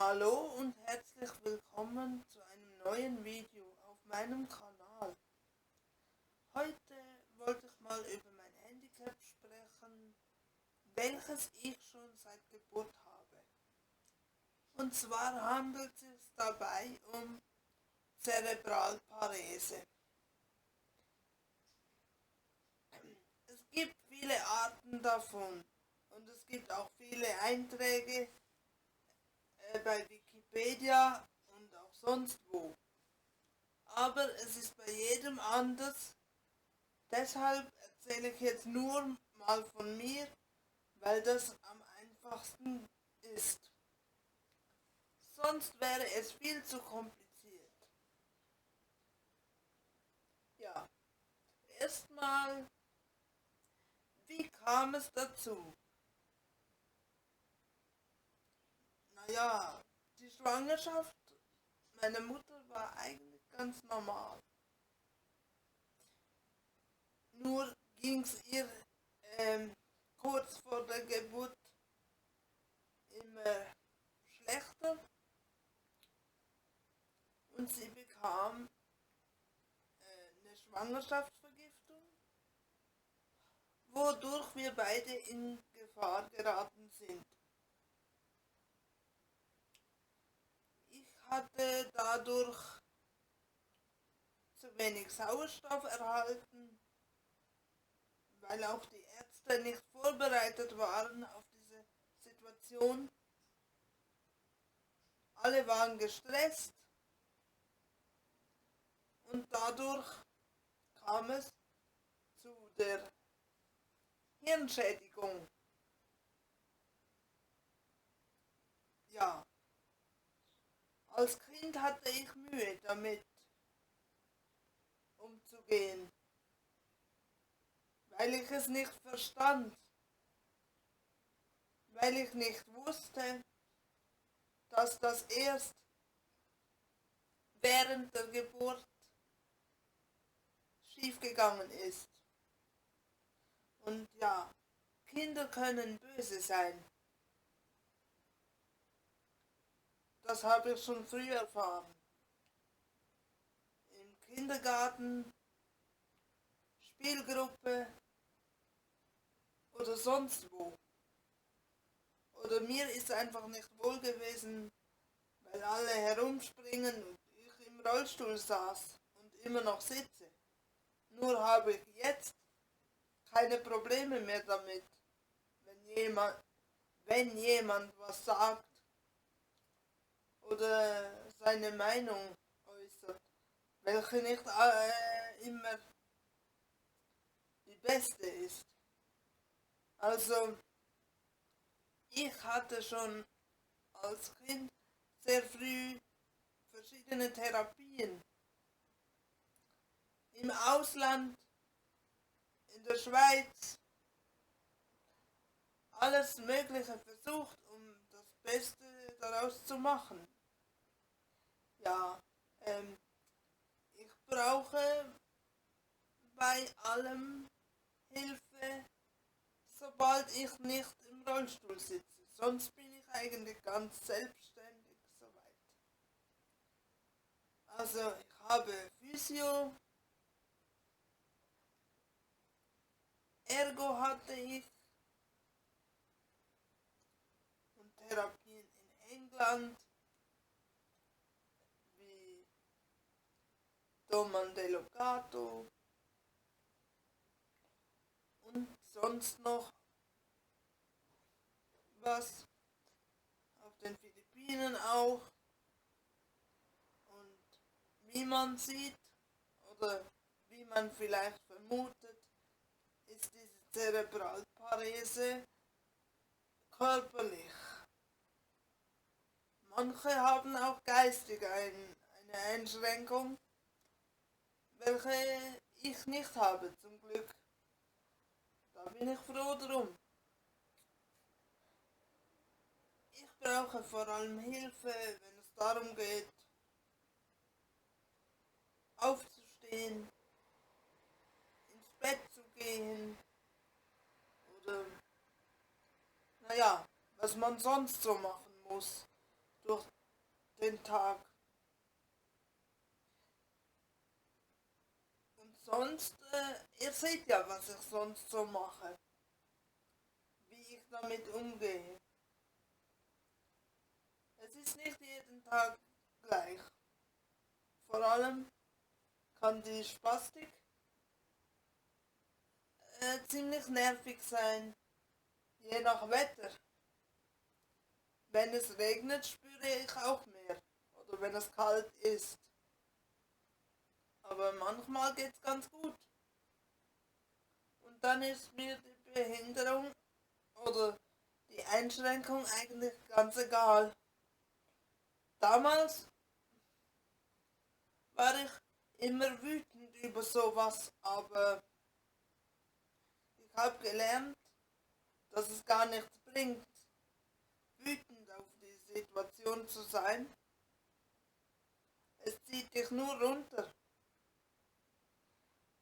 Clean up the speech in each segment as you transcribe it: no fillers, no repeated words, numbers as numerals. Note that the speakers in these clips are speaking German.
Hallo und herzlich willkommen zu einem neuen Video auf meinem Kanal. Heute wollte ich mal über mein Handicap sprechen, welches ich schon seit Geburt habe. Und zwar handelt es sich dabei um Zerebralparese. Es gibt viele Arten davon und es gibt auch viele Einträge bei Wikipedia und auch sonst wo. Aber es ist bei jedem anders. Deshalb erzähle ich jetzt nur mal von mir, weil das am einfachsten ist. Sonst wäre es viel zu kompliziert. Ja, erstmal, wie kam es dazu? Naja, die Schwangerschaft meiner Mutter war eigentlich ganz normal. Nur ging es ihr kurz vor der Geburt immer schlechter und sie bekam eine Schwangerschaftsvergiftung, wodurch wir beide in Gefahr geraten sind. Ich hatte dadurch zu wenig Sauerstoff erhalten, weil auch die Ärzte nicht vorbereitet waren auf diese Situation. Alle waren gestresst und dadurch kam es zu der Hirnschädigung. Ja, als Kind hatte ich Mühe damit umzugehen, weil ich es nicht verstand, weil ich nicht wusste, dass das erst während der Geburt schiefgegangen ist. Und ja, Kinder können böse sein. Das habe ich schon früh erfahren. Im Kindergarten, Spielgruppe oder sonst wo. Oder mir ist einfach nicht wohl gewesen, weil alle herumspringen und ich im Rollstuhl saß und immer noch sitze. Nur habe ich jetzt keine Probleme mehr damit, wenn jemand was sagt oder seine Meinung äußert, welche nicht immer die beste ist. Also, ich hatte schon als Kind sehr früh verschiedene Therapien. Im Ausland, in der Schweiz, alles Mögliche versucht, um das Beste daraus zu machen. Ja, ich brauche bei allem Hilfe, sobald ich nicht im Rollstuhl sitze. Sonst bin ich eigentlich ganz selbstständig soweit. Also ich habe Physio, Ergo hatte ich und Therapien in England wie Domandelo Gato und sonst noch was auf den Philippinen auch. Und wie man sieht oder wie man vielleicht vermutet, ist diese Zerebralparese körperlich. Manche haben auch geistig eine Einschränkung, welche ich nicht habe, zum Glück. Da bin ich froh drum. Ich brauche vor allem Hilfe, wenn es darum geht, aufzustehen, ins Bett zu gehen oder naja, was man sonst so machen muss, durch den Tag. Und sonst, ihr seht ja, was ich sonst so mache, wie ich damit umgehe. Es ist nicht jeden Tag gleich. Vor allem kann die Spastik ziemlich nervig sein, je nach Wetter. Wenn es regnet, spüre ich auch mehr. Oder wenn es kalt ist. Aber manchmal geht es ganz gut. Und dann ist mir die Behinderung oder die Einschränkung eigentlich ganz egal. Damals war ich immer wütend über sowas, aber ich habe gelernt, dass es gar nichts bringt, wütend auf die Situation zu sein. Es zieht dich nur runter.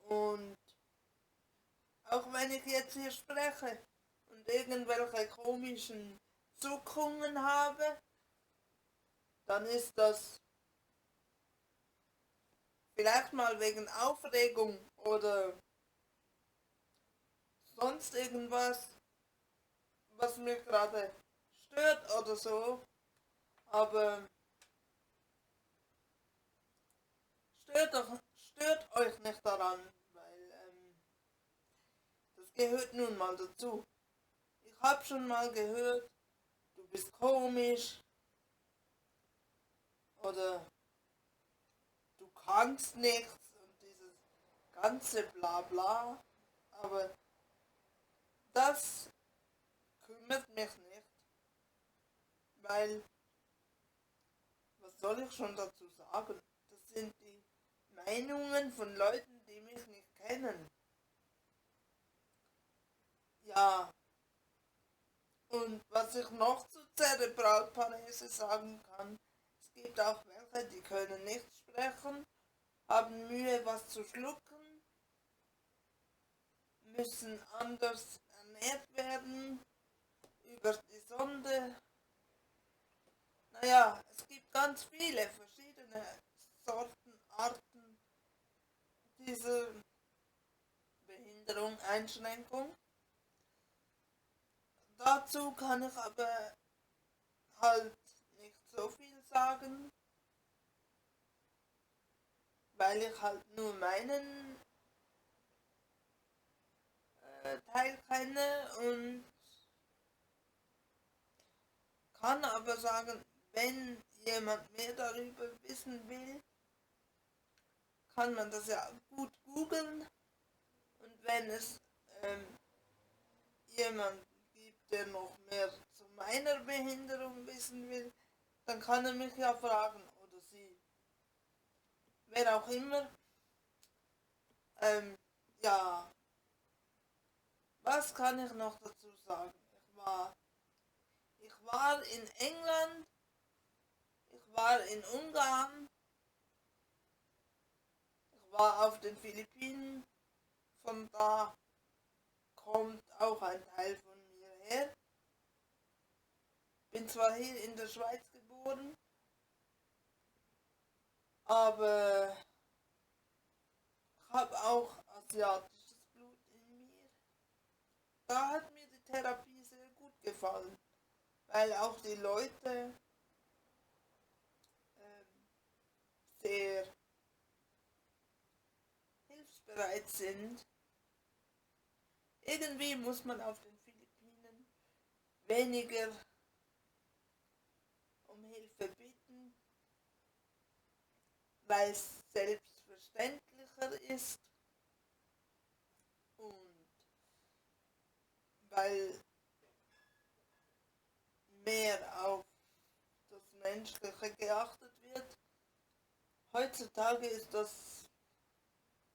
Und auch wenn ich jetzt hier spreche und irgendwelche komischen Zuckungen habe, dann ist das vielleicht mal wegen Aufregung oder sonst irgendwas, was mich gerade stört oder so. Aber stört euch nicht daran, weil das gehört nun mal dazu. Ich habe schon mal gehört, du bist komisch oder du kannst nichts und dieses ganze Blabla, aber das kümmert mich nicht, weil, was soll ich schon dazu sagen? Das sind die Meinungen von Leuten, die mich nicht kennen. Ja, und was ich noch zu Zerebralparese sagen kann, es gibt auch welche, die können nicht sprechen, haben Mühe, was zu schlucken, müssen anders ernährt werden, über die Sonde. Naja, es gibt ganz viele verschiedene Sorten, Arten dieser Behinderung, Einschränkung. Dazu kann ich aber halt nicht so viel sagen, weil ich halt nur meinen Teil kenne und kann aber sagen, wenn jemand mehr darüber wissen will, kann man das ja gut googeln und wenn es jemand gibt, der noch mehr zu meiner Behinderung wissen will, dann kann er mich ja fragen oder sie, wer auch immer. Ja, was kann ich noch dazu sagen? Ich war in England, ich war in Ungarn, ich war auf den Philippinen, von da kommt auch ein Teil von mir her. Bin zwar hier in der Schweiz geboren, aber ich habe auch asiatisches Blut in mir. Da hat mir die Therapie sehr gut gefallen, weil auch die Leute sehr hilfsbereit sind. Irgendwie muss man auf den Philippinen weniger um Hilfe bitten, weil es selbstverständlicher ist und weil mehr auf das Menschliche geachtet wird. Heutzutage ist das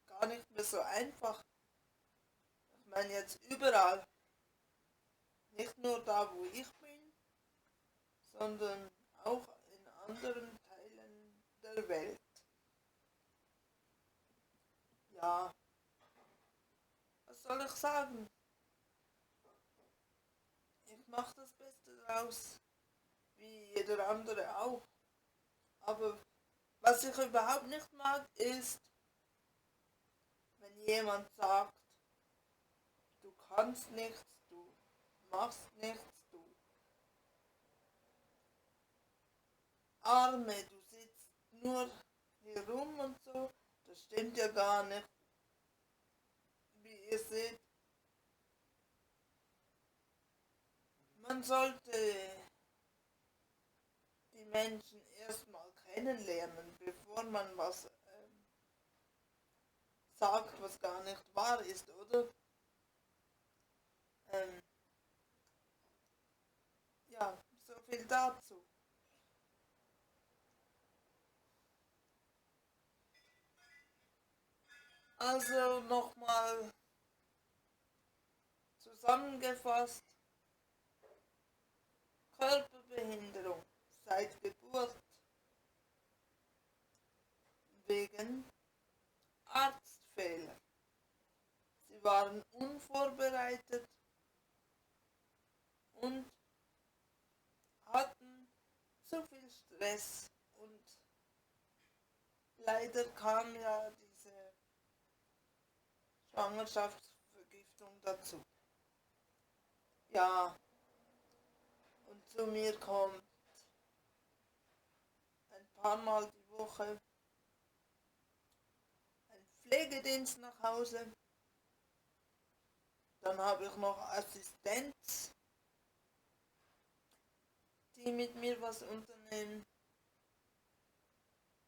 gar nicht mehr so einfach. Ich meine jetzt überall, nicht nur da, wo ich bin, sondern auch in anderen Teilen der Welt. Ja, was soll ich sagen? Ich mache das Beste draus, wie jeder andere auch. Aber was ich überhaupt nicht mag, ist, wenn jemand sagt, du kannst nichts, du machst nichts, du Arme, du sitzt nur hier rum und so. Das stimmt ja gar nicht. Wie ihr seht, man sollte die Menschen erstmal kennenlernen, bevor man was sagt, was gar nicht wahr ist, oder? Ähm, ja, so viel dazu. Also nochmal zusammengefasst, Körperbehinderung seit Geburt wegen Arztfehler. Sie waren unvorbereitet und hatten zu viel Stress und leider kam ja diese Schwangerschaftsvergiftung dazu. Ja, und zu mir kommt ein paar Mal die Woche ein Pflegedienst nach Hause. Dann habe ich noch Assistenz, die mit mir was unternehmen.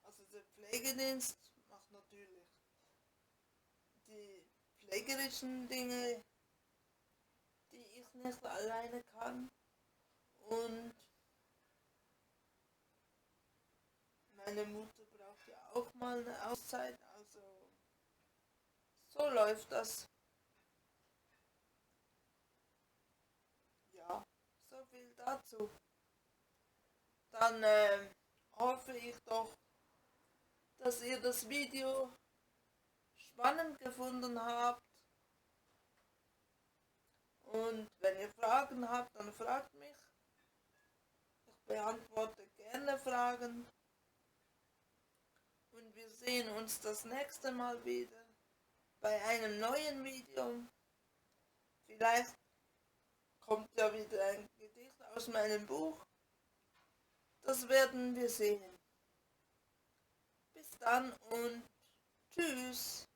Also der Pflegedienst macht natürlich die pflegerischen Dinge, die ich nicht alleine kann. Und meine Mutter braucht ja auch mal eine Auszeit, also so läuft das. Ja, so viel dazu. Dann hoffe ich doch, dass ihr das Video spannend gefunden habt. Und wenn ihr Fragen habt, dann fragt mich. Ich beantworte gerne Fragen. Und wir sehen uns das nächste Mal wieder bei einem neuen Video. Vielleicht kommt ja wieder ein Gedicht aus meinem Buch. Das werden wir sehen. Bis dann und tschüss.